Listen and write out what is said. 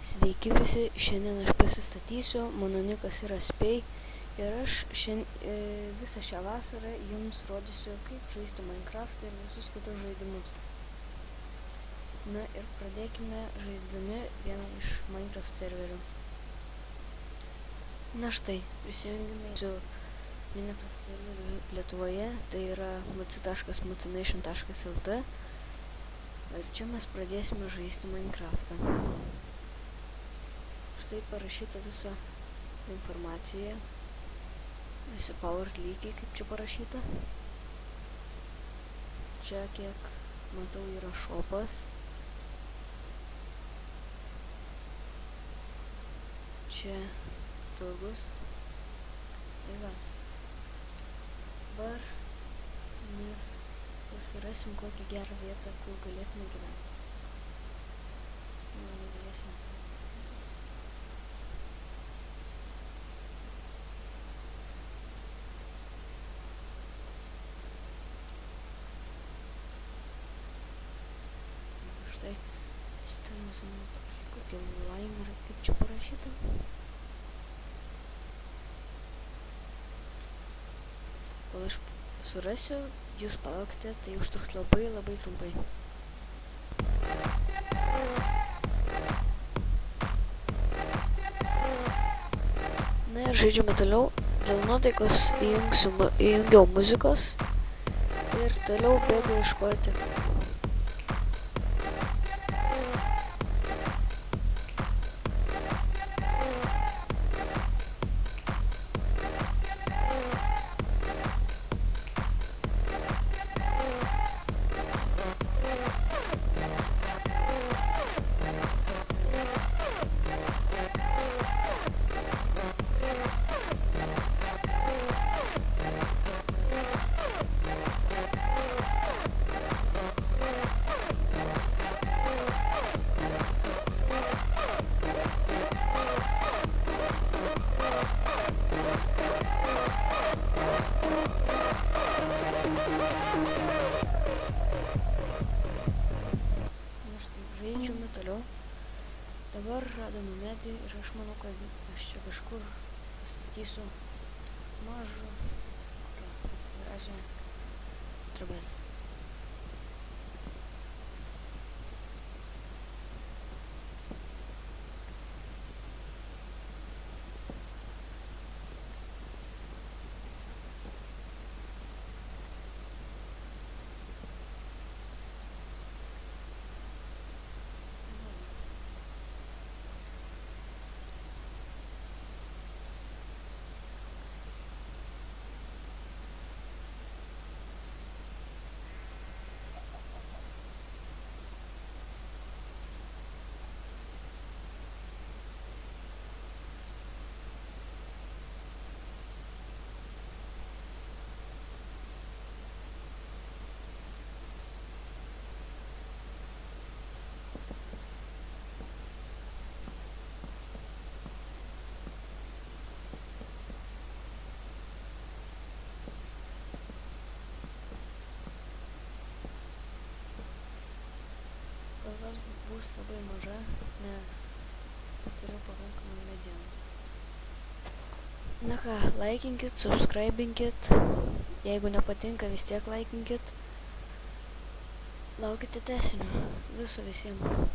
Sveiki visi, šiandien aš pasistatysiu, mano nikas yra Spei ir aš visą šią vasarą jums rodysiu, kaip žaisti Minecraftą ir visus kitus žaidimus. Na ir pradėkime žaisdami vieną iš Minecraft serverių. Na štai, prisijungime su Minecraft serveriu Lietuvoje, tai yra mc.mucination.lt ir čia mes pradėsime žaisti Minecraftą. Štai parašyta visa informacija, visi power lygiai, kaip čia parašyta. Čia, kiek matau, yra shopas. Čia turgus. Tai va. Dabar mes susirasim kokią gerą vietą, kur galėtume gyventi. Negalėsim to. Štai, stengiuosi parašyti kokį laimerį, kaip čia parašyta. Kol aš surasiu, jūs palaukite, tai užtruks labai trumpai. Na ir žaidžiame toliau. Dėl nuotaikos įjungiau muzikos ir toliau bėgu ieškoti. Žaidžiame toliau. Dabar radome medį ir aš manau, kad aš čia kažkur pastatysiu mažą kokią gražią trobelę. Kalbas bus labai maža, nes turiu pakankamai medieną. Na ką, laikinkit, subscribinkit, jeigu nepatinka vis tiek laikinkit. Laukite tęsinio, viso visiems.